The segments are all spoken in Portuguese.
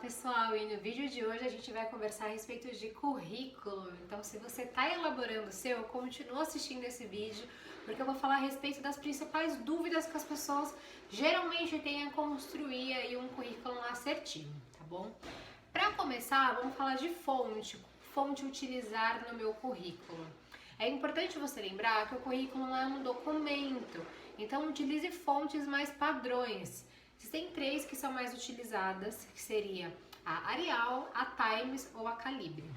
pessoal, e no vídeo de hoje a gente vai conversar a respeito de currículo. Então, se você está elaborando o seu, continua assistindo esse vídeo, porque eu vou falar a respeito das principais dúvidas que as pessoas geralmente têm a construir aí um currículo assertivo, tá bom? Para começar, vamos falar de fonte utilizar no meu currículo. É importante você lembrar que o currículo não é um documento, então utilize fontes mais padrões. Existem três que são mais utilizadas, que seria a Arial, a Times ou a Calibre.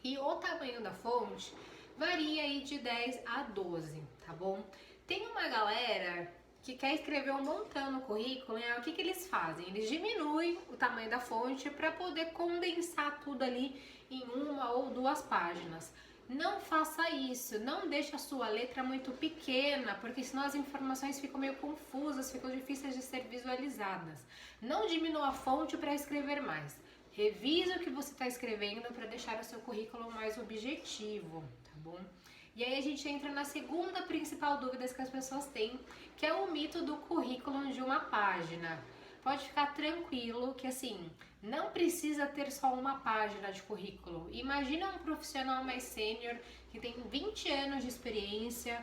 E o tamanho da fonte varia aí de 10 a 12, tá bom? Tem uma galera que quer escrever um montão no currículo, o que eles fazem? Eles diminuem o tamanho da fonte para poder condensar tudo ali em uma ou duas páginas. Não faça isso, não deixe a sua letra muito pequena, porque senão as informações ficam meio confusas, ficam difíceis de ser visualizadas. Não diminua a fonte para escrever mais. Revise o que você está escrevendo para deixar o seu currículo mais objetivo, tá bom? E aí a gente entra na segunda principal dúvida que as pessoas têm, que é o mito do currículo de uma página. Pode ficar tranquilo que assim, não precisa ter só uma página de currículo. Imagina um profissional mais sênior que tem 20 anos de experiência,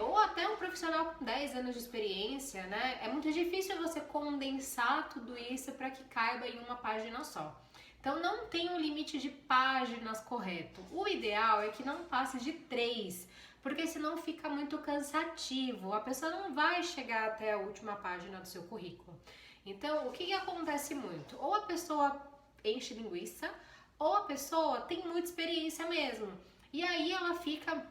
ou até um profissional com 10 anos de experiência, né? É muito difícil você condensar tudo isso para que caiba em uma página só. Então não tem um limite de páginas correto. O ideal é que não passe de 3, porque senão fica muito cansativo. A pessoa não vai chegar até a última página do seu currículo. Então, o que acontece muito? Ou a pessoa enche linguiça, ou a pessoa tem muita experiência mesmo. E aí ela fica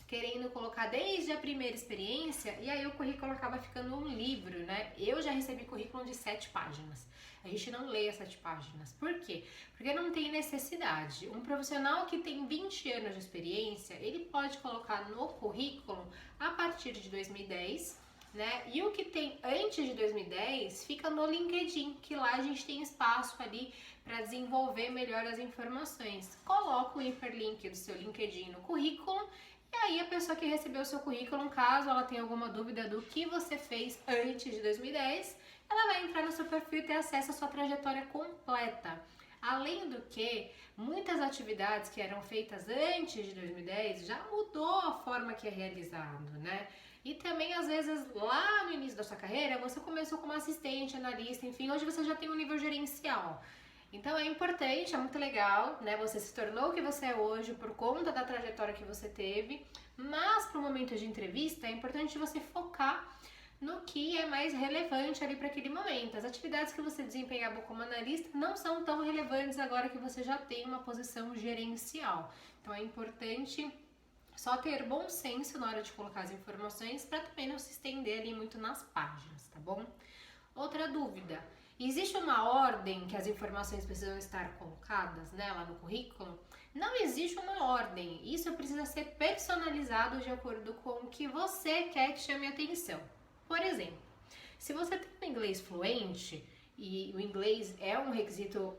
querendo colocar desde a primeira experiência, e aí o currículo acaba ficando um livro, né? Eu já recebi currículo de 7 páginas. A gente não lê as 7 páginas. Por quê? Porque não tem necessidade. Um profissional que tem 20 anos de experiência, ele pode colocar no currículo a partir de 2010, né? E o que tem antes de 2010 fica no LinkedIn, que lá a gente tem espaço ali para desenvolver melhor as informações. Coloca o hiperlink do seu LinkedIn no currículo. E aí a pessoa que recebeu o seu currículo, caso ela tenha alguma dúvida do que você fez antes de 2010, ela vai entrar no seu perfil e ter acesso à sua trajetória completa. Além do que, muitas atividades que eram feitas antes de 2010 já mudou a forma que é realizado, né? E também, às vezes, lá no início da sua carreira, você começou como assistente, analista, enfim, hoje você já tem um nível gerencial. Então é importante, é muito legal, né? Você se tornou o que você é hoje por conta da trajetória que você teve, mas para o momento de entrevista é importante você focar no que é mais relevante ali para aquele momento. As atividades que você desempenhava como analista não são tão relevantes agora que você já tem uma posição gerencial. Então é importante só ter bom senso na hora de colocar as informações para também não se estender ali muito nas páginas, tá bom? Outra dúvida. Existe uma ordem que as informações precisam estar colocadas, né, lá no currículo? Não existe uma ordem. Isso precisa ser personalizado de acordo com o que você quer que chame a atenção. Por exemplo, se você tem um inglês fluente, e o inglês é um requisito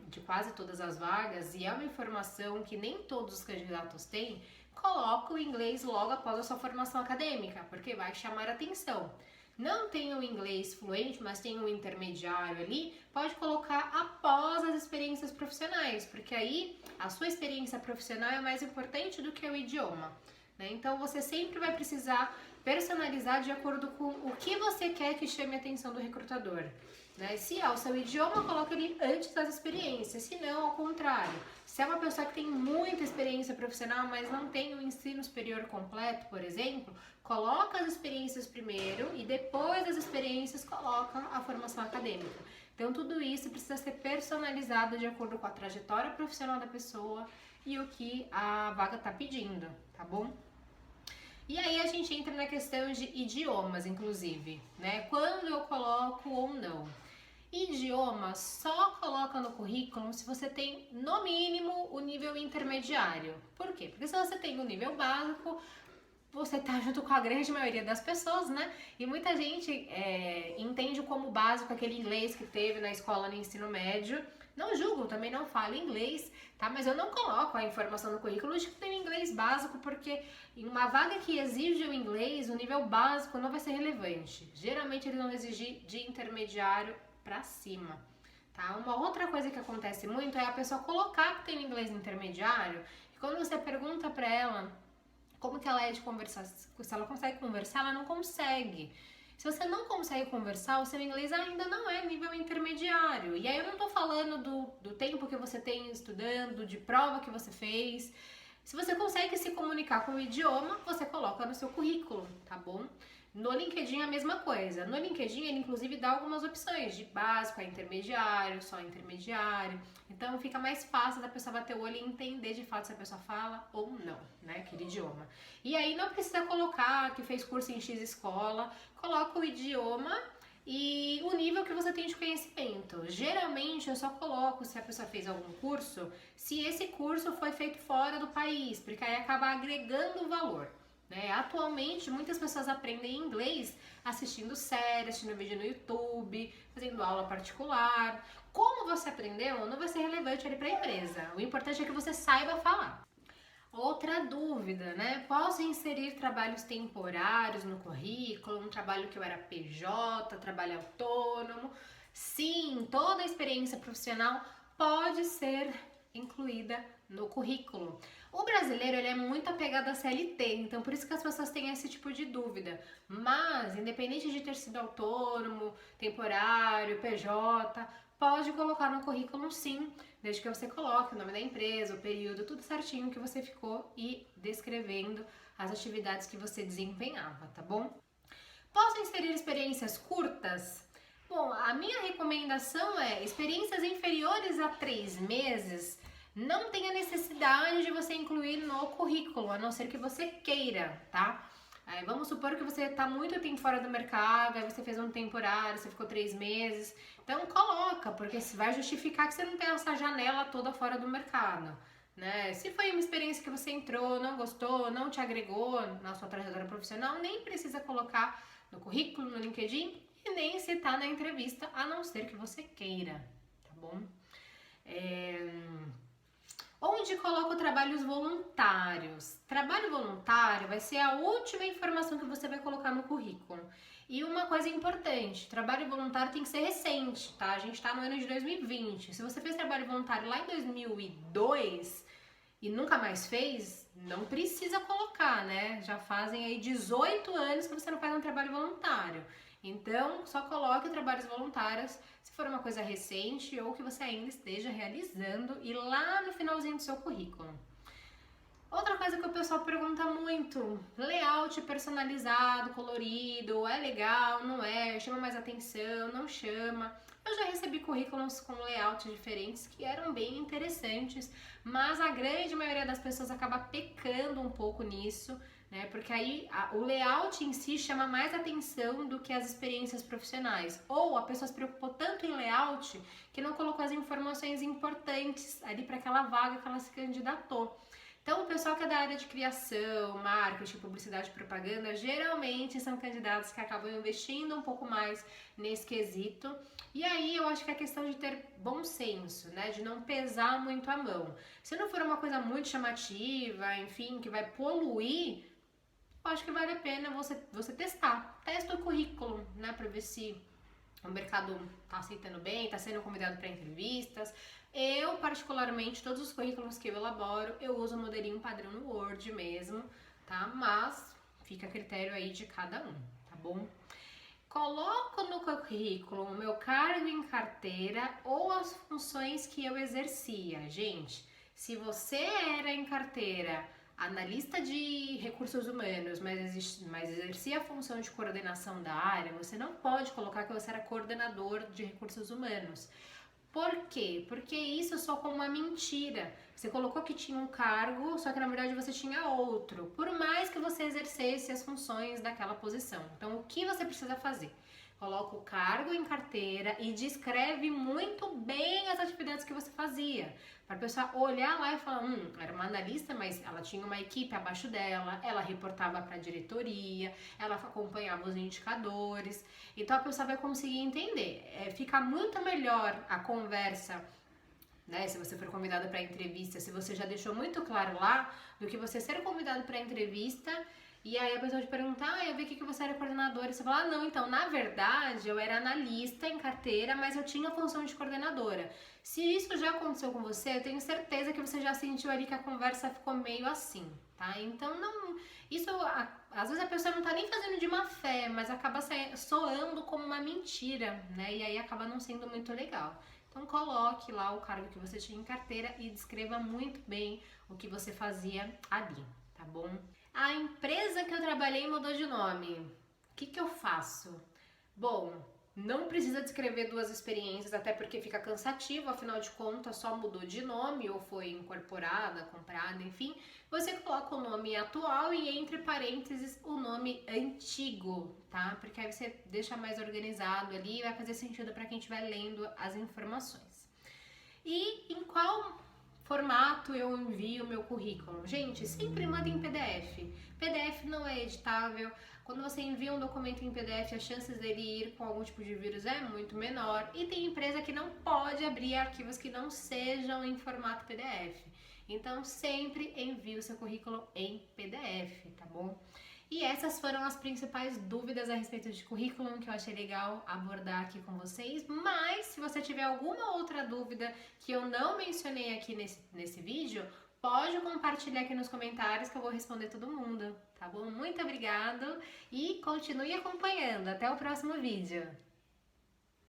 de quase todas as vagas e é uma informação que nem todos os candidatos têm, coloca o inglês logo após a sua formação acadêmica, porque vai chamar a atenção. Não tem o inglês fluente, mas tem um intermediário ali, pode colocar após as experiências profissionais, porque aí a sua experiência profissional é mais importante do que o idioma, né? Então você sempre vai precisar personalizar de acordo com o que você quer que chame a atenção do recrutador, né? Se é o seu idioma, coloca ele antes das experiências, se não, ao contrário. Se é uma pessoa que tem muita experiência profissional, mas não tem o ensino superior completo, por exemplo, coloca as experiências primeiro e depois das experiências coloca a formação acadêmica. Então tudo isso precisa ser personalizado de acordo com a trajetória profissional da pessoa e o que a vaga está pedindo, tá bom? E aí a gente entra na questão de idiomas, inclusive, né? Quando eu coloco ou não. Idioma só coloca no currículo se você tem, no mínimo, o nível intermediário. Por quê? Porque se você tem o nível básico, você tá junto com a grande maioria das pessoas, né? E muita gente entende como básico aquele inglês que teve na escola no ensino médio. Não julgo, também não falo inglês, tá? Mas eu não coloco a informação no currículo de que tem inglês básico, porque em uma vaga que exige o inglês, o nível básico não vai ser relevante. Geralmente eles vão exigir de intermediário para cima, tá? Uma outra coisa que acontece muito é a pessoa colocar que tem inglês intermediário e quando você pergunta pra ela como que ela é de conversar, se ela consegue conversar, ela não consegue. Se você não consegue conversar, o seu inglês ainda não é nível intermediário. E aí eu não tô falando do tempo que você tem estudando, de prova que você fez. Se você consegue se comunicar com o idioma, você coloca no seu currículo, tá bom? No LinkedIn é a mesma coisa. No LinkedIn ele inclusive dá algumas opções de básico a intermediário, só intermediário. Então fica mais fácil da pessoa bater o olho e entender de fato se a pessoa fala ou não, né? Aquele idioma. E aí não precisa colocar que fez curso em X escola, coloca o idioma e o nível que você tem de conhecimento. Geralmente eu só coloco se a pessoa fez algum curso, se esse curso foi feito fora do país, porque aí acaba agregando valor. Né? Atualmente, muitas pessoas aprendem inglês assistindo séries, assistindo vídeo no YouTube, fazendo aula particular. Como você aprendeu não vai ser relevante ali para a empresa. O importante é que você saiba falar. Outra dúvida, né? Posso inserir trabalhos temporários no currículo, um trabalho que eu era PJ, trabalho autônomo? Sim, toda a experiência profissional pode ser incluída no currículo. O brasileiro ele é muito apegado à CLT, então por isso que as pessoas têm esse tipo de dúvida. Mas, independente de ter sido autônomo, temporário, PJ, pode colocar no currículo sim, desde que você coloque o nome da empresa, o período, tudo certinho que você ficou e descrevendo as atividades que você desempenhava, tá bom? Posso inserir experiências curtas? Bom, a minha recomendação é experiências inferiores a 3 meses. Não tem a necessidade de você incluir no currículo, a não ser que você queira, tá? Aí, vamos supor que você está muito tempo fora do mercado, aí você fez um temporário, você ficou 3 meses. Então coloca, porque vai justificar que você não tem essa janela toda fora do mercado. Né? Se foi uma experiência que você entrou, não gostou, não te agregou na sua trajetória profissional, nem precisa colocar no currículo, no LinkedIn e nem citar na entrevista, a não ser que você queira, tá bom? Onde coloco trabalhos voluntários? Trabalho voluntário vai ser a última informação que você vai colocar no currículo. E uma coisa importante, trabalho voluntário tem que ser recente, tá? A gente tá no ano de 2020. Se você fez trabalho voluntário lá em 2002 e nunca mais fez, não precisa colocar, né? Já fazem aí 18 anos que você não faz um trabalho voluntário. Então, só coloque trabalhos voluntários se for uma coisa recente ou que você ainda esteja realizando e lá no finalzinho do seu currículo. Outra coisa que o pessoal pergunta muito, layout personalizado, colorido, é legal, não é, chama mais atenção, não chama. Eu já recebi currículos com layouts diferentes que eram bem interessantes, mas a grande maioria das pessoas acaba pecando um pouco nisso, né? Porque aí o layout em si chama mais atenção do que as experiências profissionais. Ou a pessoa se preocupou tanto em layout que não colocou as informações importantes ali para aquela vaga que ela se candidatou. Então, o pessoal que é da área de criação, marketing, publicidade e propaganda, geralmente são candidatos que acabam investindo um pouco mais nesse quesito. E aí, eu acho que é questão de ter bom senso, né? De não pesar muito a mão. Se não for uma coisa muito chamativa, enfim, que vai poluir, eu acho que vale a pena você testar. Testa o currículo, né? Pra ver se o mercado tá aceitando bem, tá sendo convidado para entrevistas. Eu, particularmente, todos os currículos que eu elaboro, eu uso o modelinho padrão no Word mesmo, tá? Mas fica a critério aí de cada um, tá bom? Coloco no currículo o meu cargo em carteira ou as funções que eu exercia. Gente, se você era em carteira analista de recursos humanos, mas exercia a função de coordenação da área, você não pode colocar que você era coordenador de recursos humanos. Por quê? Porque isso soa como uma mentira. Você colocou que tinha um cargo, só que na verdade você tinha outro, por mais que você exercesse as funções daquela posição. Então, o que você precisa fazer? Coloca o cargo em carteira e descreve muito bem as atividades que você fazia. Para a pessoa olhar lá e falar, era uma analista, mas ela tinha uma equipe abaixo dela, ela reportava para a diretoria, ela acompanhava os indicadores. Então, a pessoa vai conseguir entender. Fica muito melhor a conversa, né, se você for convidado para entrevista, se você já deixou muito claro lá, do que você ser convidado para entrevista E aí a pessoa te pergunta, eu vi que você era coordenadora. E você fala, não, então, na verdade, eu era analista em carteira, mas eu tinha a função de coordenadora. Se isso já aconteceu com você, eu tenho certeza que você já sentiu ali que a conversa ficou meio assim, tá? Então, não... Isso, às vezes a pessoa não tá nem fazendo de má fé, mas acaba soando como uma mentira, né? E aí acaba não sendo muito legal. Então, coloque lá o cargo que você tinha em carteira e descreva muito bem o que você fazia ali, tá bom? A empresa que eu trabalhei mudou de nome. O que eu faço? Bom, não precisa descrever duas experiências, até porque fica cansativo, afinal de contas só mudou de nome ou foi incorporada, comprada, enfim. Você coloca o nome atual e entre parênteses o nome antigo, tá? Porque aí você deixa mais organizado ali e vai fazer sentido para quem estiver lendo as informações. E em qual formato eu envio o meu currículo? Gente, sempre manda em PDF. PDF não é editável. Quando você envia um documento em PDF, as chances dele ir com algum tipo de vírus é muito menor. E tem empresa que não pode abrir arquivos que não sejam em formato PDF. Então, sempre envie o seu currículo em PDF, tá bom? E essas foram as principais dúvidas a respeito de currículo que eu achei legal abordar aqui com vocês. Mas, se você tiver alguma outra dúvida que eu não mencionei aqui nesse vídeo, pode compartilhar aqui nos comentários que eu vou responder todo mundo, tá bom? Muito obrigado e continue acompanhando. Até o próximo vídeo.